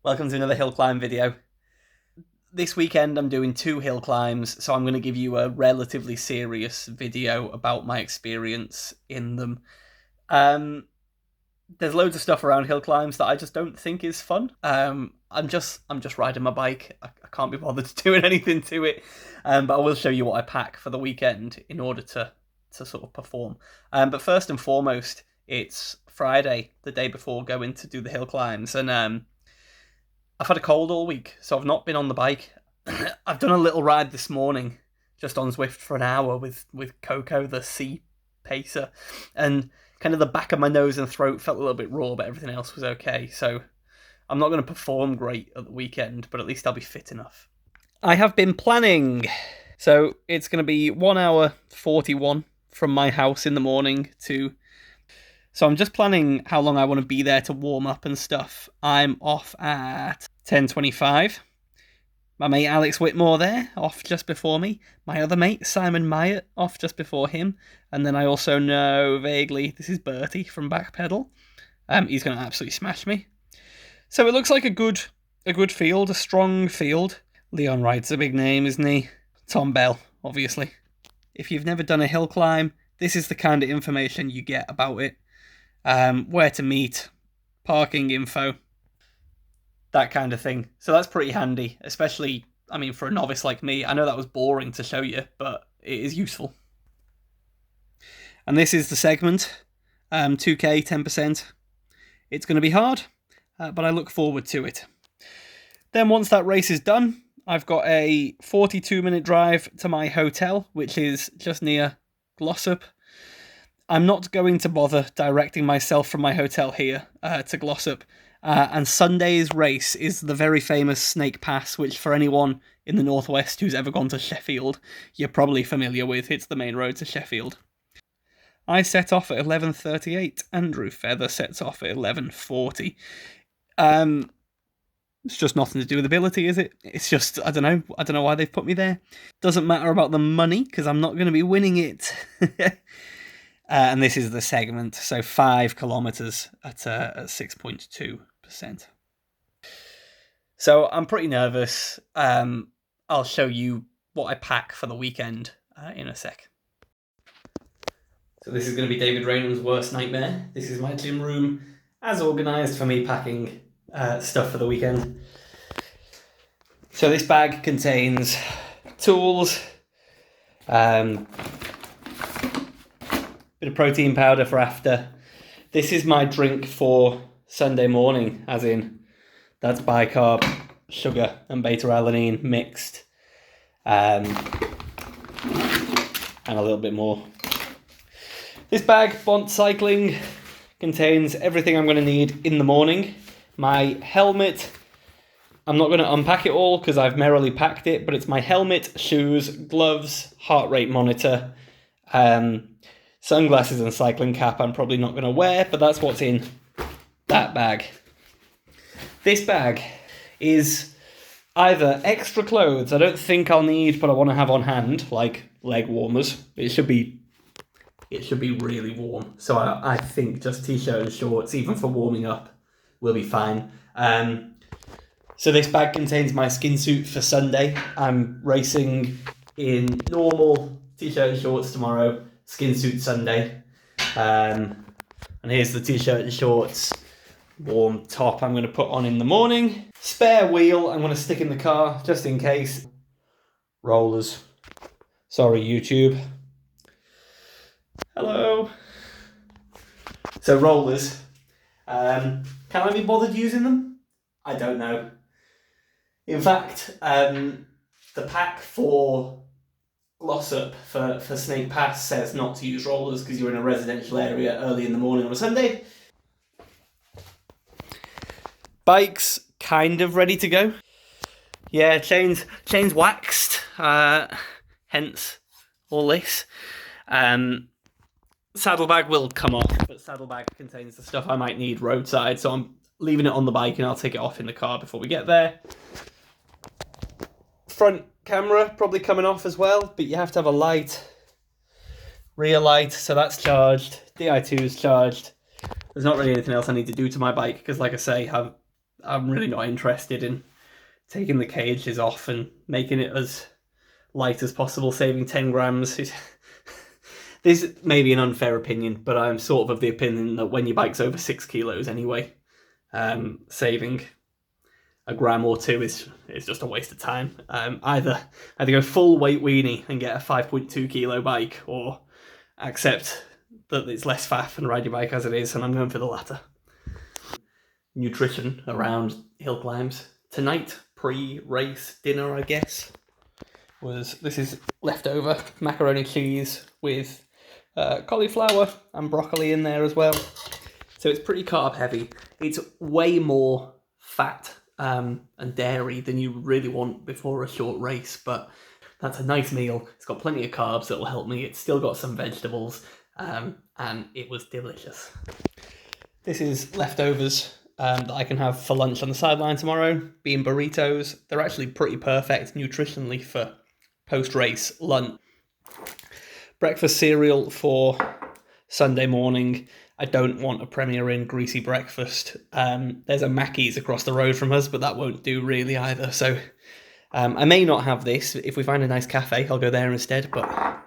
Welcome to another hill climb video. This weekend I'm doing 2 hill climbs, so I'm going to give you a relatively serious video about my experience in them. There's loads of stuff around hill climbs that I just don't think is fun. I'm just riding my bike. I can't be bothered doing anything to it, but I will show you what I pack for the weekend in order to sort of perform. But first and foremost, it's Friday, the day before going to do the hill climbs, and I've had a cold all week, so I've not been on the bike. I've done a little ride this morning, just on Zwift for an hour with Coco, the sea pacer, and kind of the back of my nose and throat felt a little bit raw, but everything else was okay. So I'm not going to perform great at the weekend, but at least I'll be fit enough. I have been planning. So it's going to be 1 hour 41 from my house in the morning to... So I'm just planning how long I want to be there to warm up and stuff. I'm off at 10:25. My mate Alex Whitmore there, off just before me. My other mate, Simon Myatt, off just before him. And then I also know vaguely, this is Bertie from Backpedal. He's going to absolutely smash me. So it looks like a good field, a strong field. Leon Wright's a big name, isn't he? Tom Bell, obviously. If you've never done a hill climb, this is the kind of information you get about it. Where to meet, parking info, that kind of thing. So that's pretty handy, especially, I mean, for a novice like me. I know that was boring to show you, but it is useful. And this is the segment, 2K, 10%. It's going to be hard, but I look forward to it. Then once that race is done, I've got a 42-minute drive to my hotel, which is just near Glossop. I'm not going to bother directing myself from my hotel here to Glossop. And Sunday's race is the very famous Snake Pass, which for anyone in the Northwest who's ever gone to Sheffield, you're probably familiar with. It's the main road to Sheffield. I set off at 11:38. Andrew Feather sets off at 11:40. It's just nothing to do with ability, is it? It's just, I don't know why they've put me there. Doesn't matter about the money, because I'm not going to be winning it. And this is the segment, so 5 kilometers at 6.2%. So I'm pretty nervous. I'll show you what I pack for the weekend in a sec. So this is going to be David Raynham's worst nightmare. This is my gym room, as organised for me packing stuff for the weekend. So this bag contains tools, bit of protein powder for after. This is my drink for Sunday morning, as in, that's bicarb, sugar, and beta-alanine mixed, and a little bit more. This bag, Bont Cycling, contains everything I'm going to need in the morning. My helmet, I'm not going to unpack it all because I've merrily packed it, but it's my helmet, shoes, gloves, heart rate monitor, sunglasses and cycling cap I'm probably not going to wear, but that's what's in that bag. This bag is either extra clothes I don't think I'll need, but I want to have on hand, like leg warmers. It should be really warm. So I think just t-shirt and shorts, even for warming up, will be fine. So this bag contains my skin suit for Sunday. I'm racing in normal t-shirt and shorts tomorrow, skin suit Sunday. And here's the t-shirt and shorts, warm top I'm going to put on in the morning. Spare wheel I'm going to stick in the car just in case. Rollers. Sorry, YouTube. Hello. So rollers. Can I be bothered using them? I don't know. In fact, the pack for Glossop for Snake Pass says not to use rollers because you're in a residential area early in the morning on a Sunday. Bike's kind of ready to go. Yeah, chains waxed, hence all this. Saddlebag will come off, but saddlebag contains the stuff I might need roadside, so I'm leaving it on the bike and I'll take it off in the car before we get there. Front camera probably coming off as well, but you have to have a light, rear light, so that's charged. Di2 is charged. There's not really anything else I need to do to my bike because, like I say, I'm really not interested in taking the cages off and making it as light as possible, saving 10 grams. This may be an unfair opinion, but I'm sort of the opinion that when your bike's over 6 kilos anyway, saving a gram or two is just a waste of time. Either go full weight weenie and get a 5.2 kilo bike, or accept that it's less faff and ride your bike as it is, and I'm going for the latter. Nutrition around hill climbs. Tonight, pre-race dinner, I guess, this is leftover macaroni cheese with cauliflower and broccoli in there as well. So it's pretty carb heavy. It's way more fat and dairy than you really want before a short race, but that's a nice meal. It's got plenty of carbs that will help me. It's still got some vegetables, and it was delicious. This is leftovers that I can have for lunch on the sideline tomorrow, being burritos. They're actually pretty perfect nutritionally for post-race lunch. Breakfast cereal for Sunday morning. I don't want a Premier Inn greasy breakfast. There's a Mackey's across the road from us, but that won't do really either. So I may not have this. If we find a nice cafe, I'll go there instead, but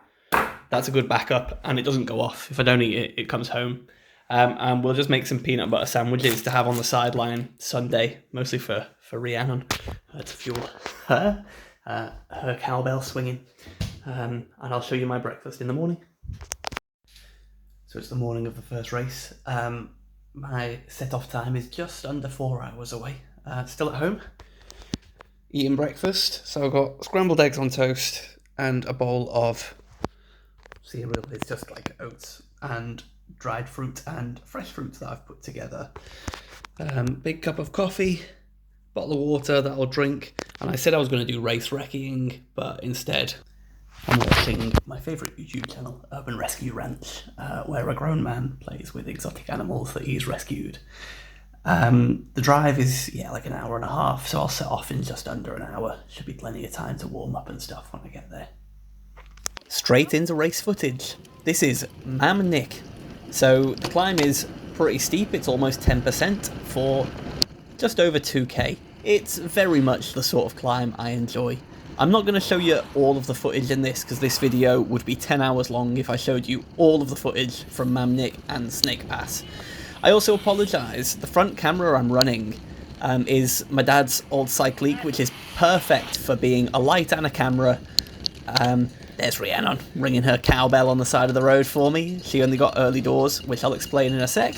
that's a good backup, and it doesn't go off. If I don't eat it, it comes home. And we'll just make some peanut butter sandwiches to have on the sideline Sunday, mostly for Rhiannon, to fuel her cowbell swinging. And I'll show you my breakfast in the morning. So it's the morning of the first race. My set-off time is just under 4 hours away. Still at home, eating breakfast. So I've got scrambled eggs on toast and a bowl of cereal. It's just like oats and dried fruit and fresh fruit that I've put together. Big cup of coffee, bottle of water that I'll drink. And I said I was going to do race recceing, but instead I'm watching my favourite YouTube channel, Urban Rescue Ranch, where a grown man plays with exotic animals that he's rescued. The drive is, like an hour and a half, so I'll set off in just under an hour. Should be plenty of time to warm up and stuff when I get there. Straight into race footage. This is Mam Nick. So the climb is pretty steep. It's almost 10% for just over 2k. It's very much the sort of climb I enjoy. I'm not going to show you all of the footage in this, because this video would be 10 hours long if I showed you all of the footage from Mam Nick and Snake Pass. I also apologise, the front camera I'm running is my dad's old Cyclique, which is perfect for being a light and a camera. There's Rhiannon ringing her cowbell on the side of the road for me. She only got early doors, which I'll explain in a sec.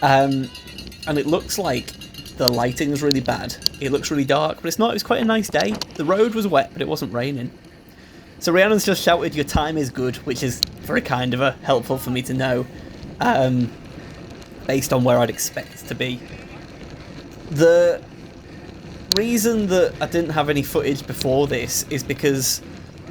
And it looks like the lighting is really bad. It looks really dark, but it's not. It was quite a nice day. The road was wet, but it wasn't raining. So Rhiannon's just shouted, "Your time is good," which is very kind of her, helpful for me to know, based on where I'd expect it to be. The reason that I didn't have any footage before this is because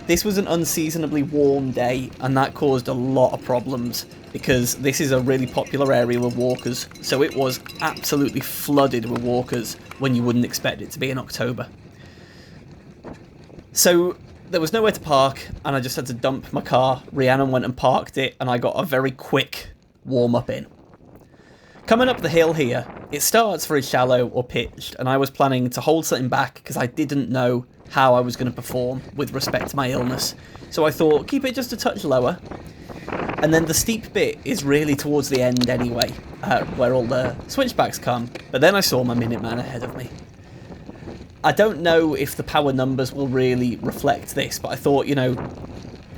this was an unseasonably warm day, and that caused a lot of problems, because this is a really popular area with walkers, so it was absolutely flooded with walkers when you wouldn't expect it to be in October. So there was nowhere to park, and I just had to dump my car. Rhiannon went and parked it, and I got a very quick warm-up in. Coming up the hill here, it starts very shallow or pitched, and I was planning to hold something back because I didn't know how I was going to perform with respect to my illness. So I thought, keep it just a touch lower. And then the steep bit is really towards the end anyway, where all the switchbacks come. But then I saw my Minuteman ahead of me. I don't know if the power numbers will really reflect this, but I thought, I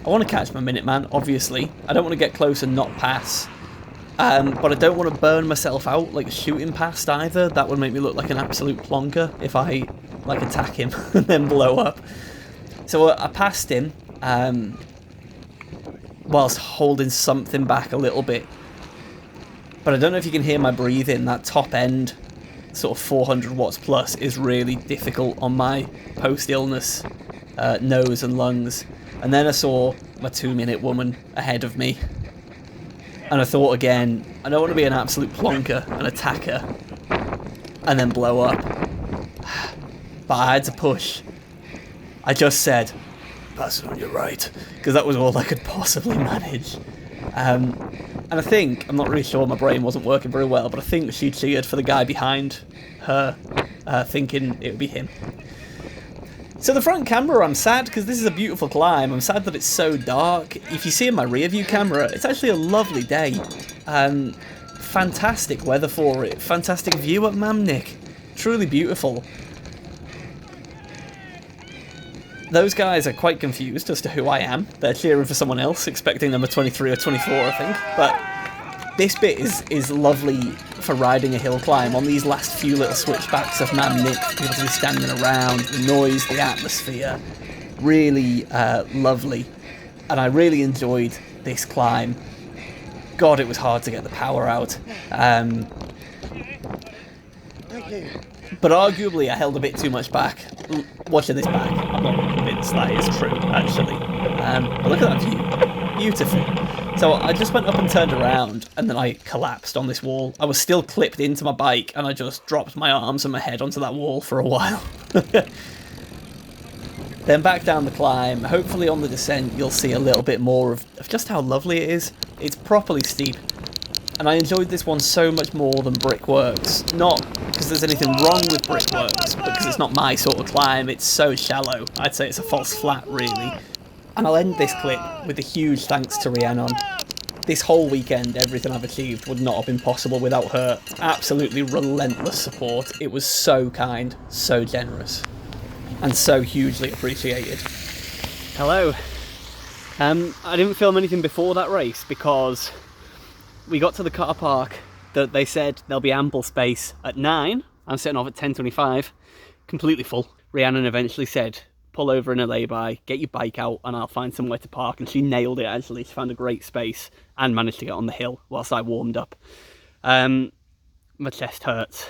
want to catch my Minuteman, obviously. I don't want to get close and not pass. But I don't want to burn myself out, like shooting past either. That would make me look like an absolute plonker if I, attack him and then blow up. So I passed him, whilst holding something back a little bit. But I don't know if you can hear my breathing. That top end, sort of 400 watts plus, is really difficult on my post-illness nose and lungs. And then I saw my 2-minute woman ahead of me. And I thought again, I don't want to be an absolute plonker and attack her and then blow up. But I had to push. I just said, "Pass it on your right," because that was all I could possibly manage. And And I think, I'm not really sure, my brain wasn't working very well, but I think she cheered for the guy behind her, thinking it would be him. So the front camera, I'm sad because this is a beautiful climb. I'm sad that it's so dark. If you see in my rear view camera, it's actually a lovely day. Fantastic weather for it. Fantastic view at Mam Nick. Truly beautiful. Those guys are quite confused as to who I am. They're cheering for someone else, expecting them a 23 or 24, I think. But this bit is lovely for riding a hill climb on these last few little switchbacks of Mam Nick. People to be standing around, the noise, the atmosphere. Really lovely. And I really enjoyed this climb. God, it was hard to get the power out. But arguably I held a bit too much back. Watching this back, I'm not convinced that is true, actually. But look at that view. Beautiful. So I just went up and turned around, and then I collapsed on this wall. I was still clipped into my bike, and I just dropped my arms and my head onto that wall for a while. Then back down the climb. Hopefully on the descent you'll see a little bit more of just how lovely it is. It's properly steep. And I enjoyed this one so much more than Brickworks. Not because there's anything wrong with Brickworks, but because it's not my sort of climb. It's so shallow. I'd say it's a false flat, really. And I'll end this clip with a huge thanks to Rhiannon. This whole weekend, everything I've achieved would not have been possible without her absolutely relentless support. It was so kind, so generous, and so hugely appreciated. Hello. I didn't film anything before that race because we got to the car park that they said there'll be ample space at 9. I'm setting off at 10:25, completely full. Rhiannon eventually said, pull over in a lay-by, get your bike out and I'll find somewhere to park, and she nailed it actually. She found a great space and managed to get on the hill whilst I warmed up. My chest hurts,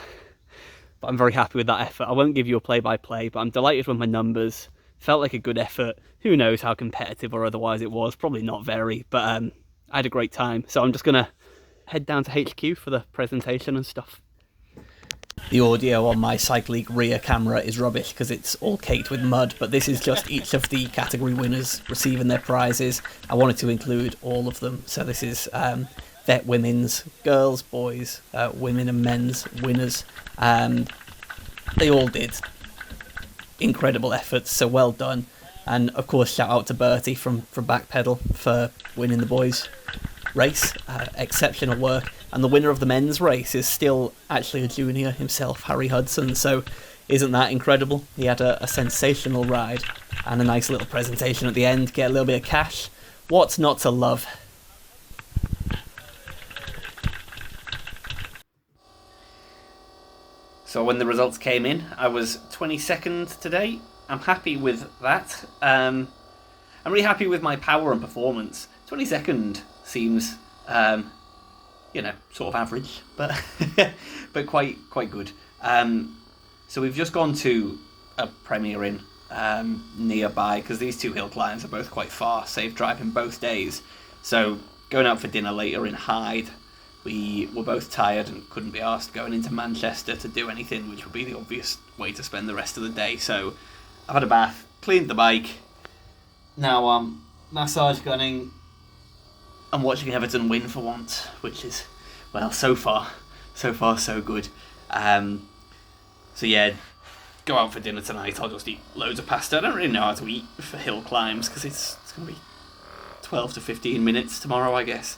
but I'm very happy with that effort. I won't give you a play-by-play, but I'm delighted with my numbers. Felt like a good effort. Who knows how competitive or otherwise it was, probably not very, but I had a great time. So I'm just gonna head down to HQ for the presentation and stuff. The audio on my Cycleague rear camera is rubbish because it's all caked with mud, but this is just each of the category winners receiving their prizes. I wanted to include all of them, so this is vet women's, girls, boys, women and men's winners. They all did incredible efforts, so well done. And of course shout out to Bertie from Backpedal for winning the boys race. Exceptional work. And the winner of the men's race is still actually a junior himself, Harry Hudson, so isn't that incredible? He had a sensational ride and a nice little presentation at the end, get a little bit of cash. What's not to love? So when the results came in, I was 22nd today. I'm happy with that. I'm really happy with my power and performance. 22nd seems sort of average, but but quite good. So we've just gone to a Premier Inn nearby because these two hill climbs are both quite far, safe driving both days. So going out for dinner later in Hyde, we were both tired and couldn't be asked going into Manchester to do anything, which would be the obvious way to spend the rest of the day. So I've had a bath, cleaned the bike, now I'm massage gunning and watching Everton win for once, which is, well, so far so good. So yeah, go out for dinner tonight. I'll just eat loads of pasta. I don't really know how to eat for hill climbs because it's going to be 12 to 15 minutes tomorrow, I guess.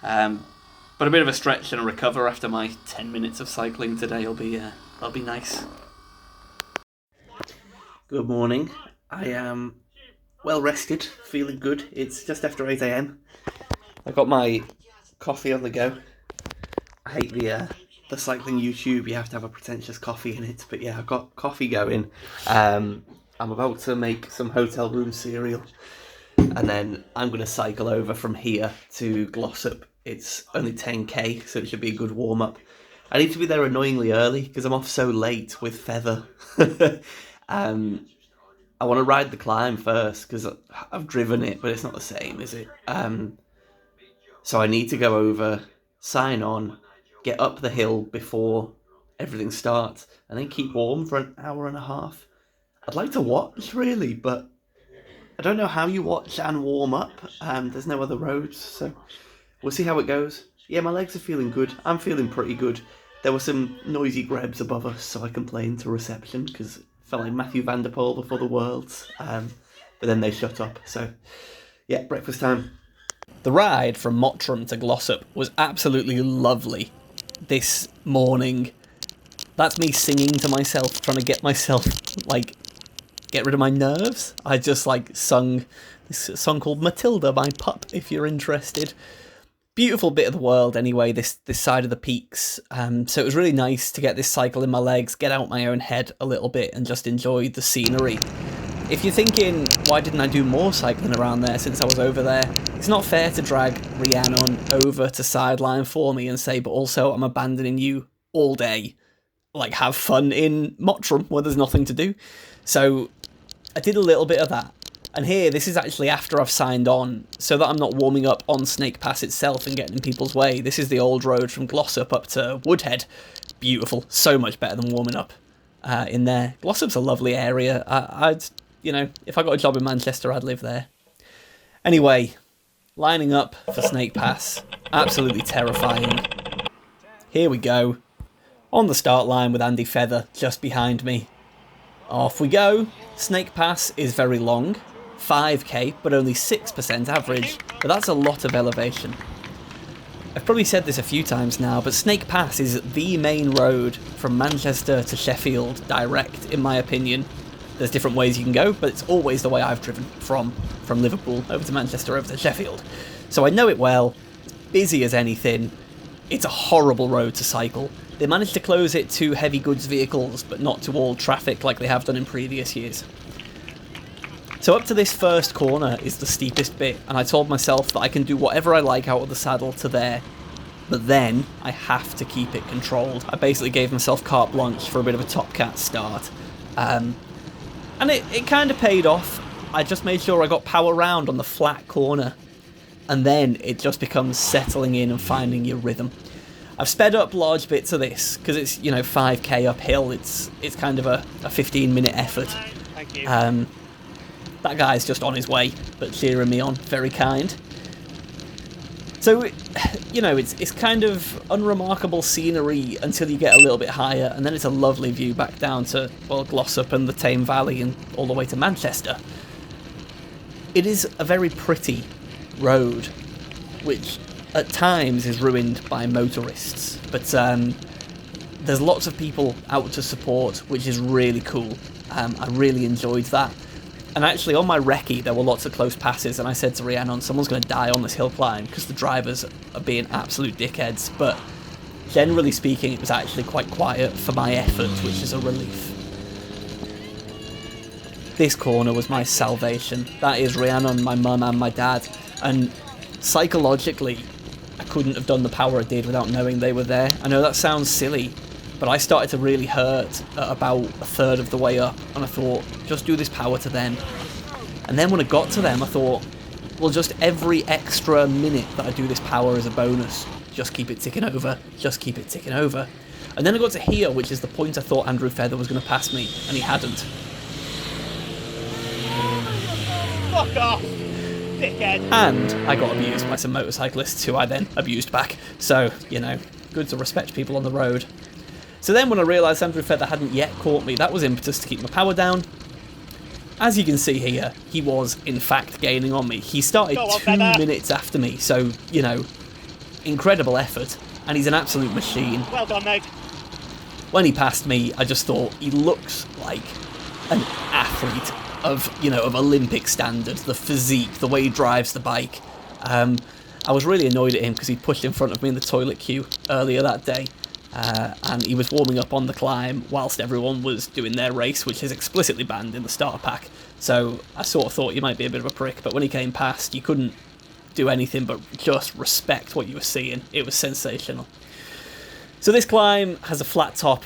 But a bit of a stretch and a recover after my 10 minutes of cycling today will be nice. Good morning. I am well rested, feeling good. It's just after 8 AM. I got my coffee on the go. I hate the cycling YouTube. You have to have a pretentious coffee in it, but yeah, I've got coffee going. I'm about to make some hotel room cereal, and then I'm going to cycle over from here to Glossop. It's only 10k, so it should be a good warm-up. I need to be there annoyingly early because I'm off so late with Feather. I want to ride the climb first because I've driven it, but it's not the same, is it? So I need to go over, sign on, get up the hill before everything starts, and then keep warm for an hour and a half. I'd like to watch, really, but I don't know how you watch and warm up. There's no other roads, so We'll see how it goes. Yeah, my legs are feeling good. I'm feeling pretty good. There were some noisy grebs above us, so I complained to reception because it felt like Matthew Van Der Poel before the Worlds. But then they shut up. So, yeah, breakfast time. The ride from Mottram to Glossop was absolutely lovely this morning. That's me singing to myself, trying to get myself, like, get rid of my nerves. I just, like, sung this song called Matilda by Pup, if you're interested. Beautiful bit of the world, anyway, this side of the peaks. So it was really nice to get this cycle in my legs, get out my own head a little bit, and just enjoy the scenery. If you're thinking, why didn't I do more cycling around there since I was over there? It's not fair to drag Rhiannon over to sideline for me and say, but also I'm abandoning you all day. Like, have fun in Mottram where there's nothing to do. So I did a little bit of that. And here, this is actually after I've signed on, so that I'm not warming up on Snake Pass itself and getting in people's way. This is the old road from Glossop up to Woodhead. Beautiful. So much better than warming up in there. Glossop's a lovely area. I'd, you know, if I got a job in Manchester, I'd live there. Anyway, lining up for Snake Pass. Absolutely terrifying. Here we go. On the start line with Andy Feather just behind me. Off we go. Snake Pass is very long. 5k, but only 6% average, but that's a lot of elevation. I've probably said this a few times now, but Snake Pass is the main road from Manchester to Sheffield, direct, in my opinion. There's different ways you can go, but it's always the way I've driven from Liverpool over to Manchester, over to Sheffield. So I know it well, it's busy as anything, it's a horrible road to cycle. They managed to close it to heavy goods vehicles, but not to all traffic like they have done in previous years. So up to this first corner is the steepest bit, and I told myself that I can do whatever I like out of the saddle to there, but then I have to keep it controlled. I basically gave myself carte blanche for a bit of a Top Cat start. And it kind of paid off. I just made sure I got power round on the flat corner, and then it just becomes settling in and finding your rhythm. I've sped up large bits of this, because it's, you know, 5k uphill, it's kind of a 15-minute effort. Thank you. That guy's just on his way, but cheering me on, very kind. So, you know, it's kind of unremarkable scenery until you get a little bit higher, and then it's a lovely view back down to, well, Glossop and the Tame Valley and all the way to Manchester. It is a very pretty road, which at times is ruined by motorists, but there's lots of people out to support, which is really cool. I really enjoyed that. And actually, on my recce, there were lots of close passes, and I said to Rhiannon, someone's going to die on this hill climb because the drivers are being absolute dickheads. But generally speaking, it was actually quite quiet for my effort, which is a relief. This corner was my salvation. That is Rhiannon, my mum, and my dad. And psychologically, I couldn't have done the power I did without knowing they were there. I know that sounds silly, but I started to really hurt at about a third of the way up, and I thought, just do this power to them. And then when I got to them, I thought, well, just every extra minute that I do this power is a bonus. Just keep it ticking over, just keep it ticking over. And then I got to here, which is the point I thought Andrew Feather was going to pass me, and he hadn't. Fuck off, dickhead. And I got abused by some motorcyclists who I then abused back. So, you know, good to respect people on the road. So then when I realised Andrew Feather hadn't yet caught me, that was impetus to keep my power down. As you can see here, he was in fact gaining on me. He started 2 minutes after me, so, you know, incredible effort, and he's an absolute machine. Well done, mate. When he passed me, I just thought, he looks like an athlete of, you know, of Olympic standard, the physique, the way he drives the bike. I was really annoyed at him because he pushed in front of me in the toilet queue earlier that day. And he was warming up on the climb whilst everyone was doing their race, which is explicitly banned in the starter pack. So I sort of thought you might be a bit of a prick, but when he came past, you couldn't do anything but just respect what you were seeing. It was sensational. So this climb has a flat top,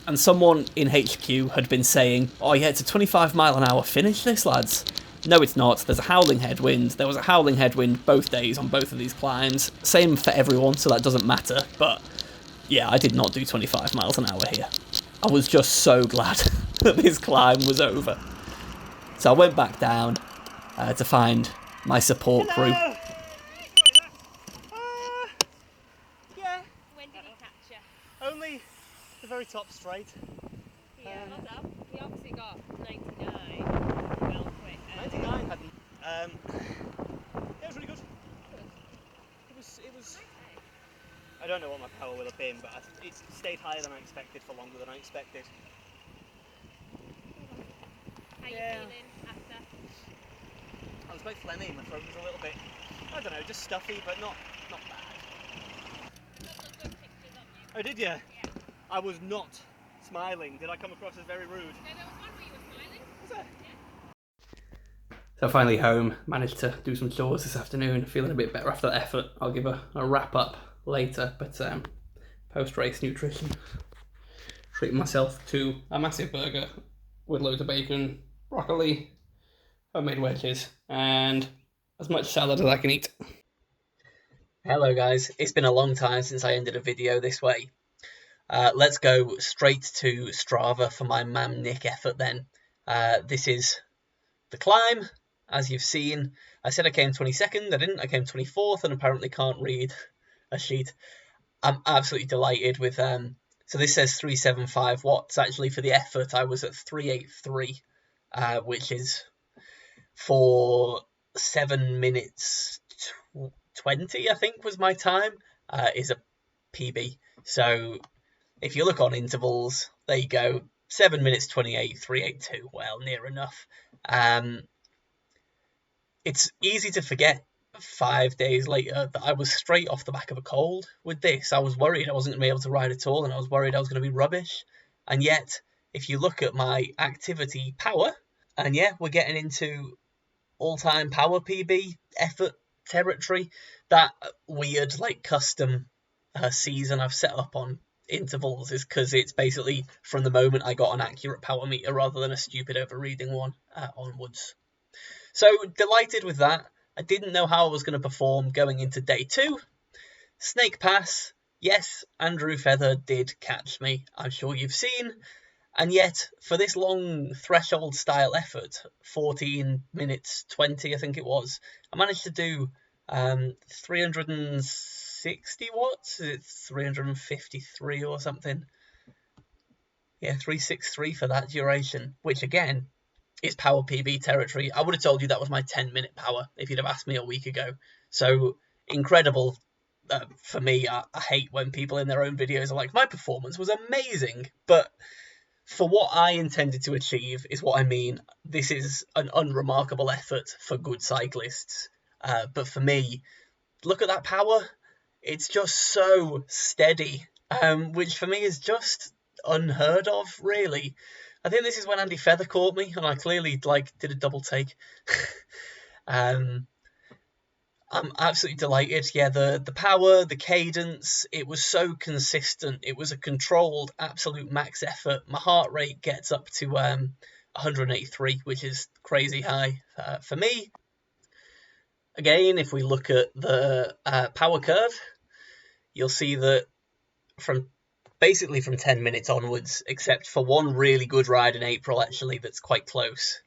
and someone in HQ had been saying, oh yeah, it's a 25-mile-an-hour finish this, lads. No, it's not. There's a howling headwind. There was a howling headwind both days on both of these climbs. Same for everyone, so that doesn't matter, but yeah, I did not do 25 miles an hour here. I was just so glad that this climb was over. So I went back down to find my support crew. straight. Yeah, not that. We obviously got 99 well quick. 99 hadn't. Yeah, it was really good. It was. I don't know what my power will have been, but it stayed higher than I expected for longer than I expected. How you feeling after? I was quite phlegmy. My throat was a little bit, I don't know, just stuffy, but not bad. Got some good pictures of you. Oh, did you? Yeah. I was not smiling. Did I come across as very rude? No, there was one where you were smiling. Was there? Yeah. So finally home, managed to do some chores this afternoon, feeling a bit better after that effort. I'll give a wrap up later, but post-race nutrition. Treating myself to a massive burger with loads of bacon, broccoli, homemade wedges, and as much salad as I can eat. Hello guys, it's been a long time since I ended a video this way. Let's go straight to Strava for my Mam Nick effort then. This is the climb, as you've seen. I said I came 22nd, I didn't, I came 24th and apparently can't read a sheet. I'm absolutely delighted with, so this says 375 watts. Actually for the effort I was at 383, which is for 7 minutes 20, I think was my time, is a PB. So if you look on intervals, there you go, 7 minutes 28, 382, well, near enough. It's easy to forget 5 days later that I was straight off the back of a cold with this. I was worried I wasn't going to be able to ride at all, and I was worried I was going to be rubbish. And yet, if you look at my activity power, and yeah, we're getting into all-time power PB effort territory. That weird, like, custom season I've set up on intervals is because it's basically from the moment I got an accurate power meter rather than a stupid overreading one onwards. So delighted with that. I didn't know how I was going to perform going into day 2. Snake Pass, yes, Andrew Feather did catch me, I'm sure you've seen. And yet, for this long threshold style effort, 14 minutes 20 I think it was, I managed to do 360 watts, it's 353 or something. Yeah, 363 for that duration, which again, is power PB territory. I would have told you that was my 10-minute power if you'd have asked me a week ago. So, incredible for me. I hate when people in their own videos are like, my performance was amazing, but for what I intended to achieve is what I mean. This is an unremarkable effort for good cyclists. But for me, look at that power. It's just so steady, which for me is just unheard of, really. I think this is when Andy Feather caught me, and I clearly did a double take. I'm absolutely delighted. Yeah, the power, the cadence, it was so consistent. It was a controlled, absolute max effort. My heart rate gets up to 183, which is crazy high for me. Again, if we look at the power curve, you'll see that basically from 10 minutes onwards, except for one really good ride in April, actually, that's quite close.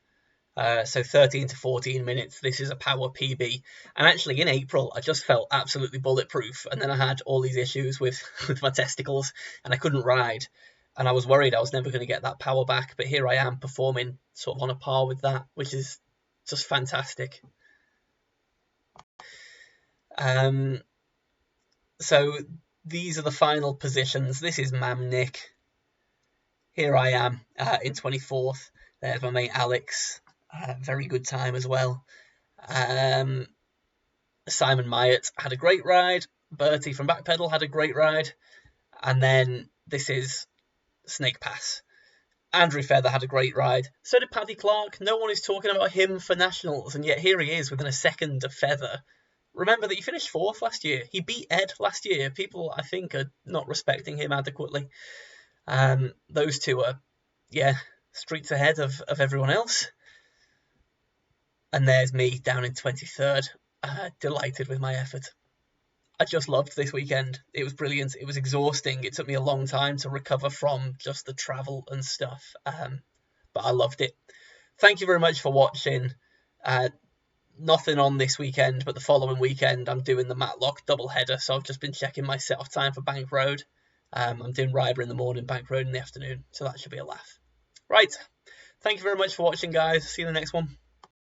So 13 to 14 minutes, this is a power PB. And actually in April, I just felt absolutely bulletproof. And then I had all these issues with my testicles and I couldn't ride. And I was worried I was never going to get that power back. But here I am performing sort of on a par with that, which is just fantastic. So these are the final positions. This is Mam Nick. Here I am in 24th. There's my mate Alex. Very good time as well. Simon Myatt had a great ride. Bertie from Backpedal had a great ride. And then this is Snake Pass. Andrew Feather had a great ride. So did Paddy Clark. No one is talking about him for nationals, and yet here he is within a second of Feather. Remember that he finished 4th last year. He beat Ed last year. People, I think, are not respecting him adequately. Those two are, streets ahead of everyone else. And there's me down in 23rd, delighted with my effort. I just loved this weekend. It was brilliant. It was exhausting. It took me a long time to recover from just the travel and stuff, but I loved it. Thank you very much for watching. Nothing on this weekend, but the following weekend I'm doing the Matlock doubleheader, so I've just been checking my set-off time for Bank Road. I'm doing Ryber in the morning, Bank Road in the afternoon, so that should be a laugh. Right, thank you very much for watching, guys. See you in the next one.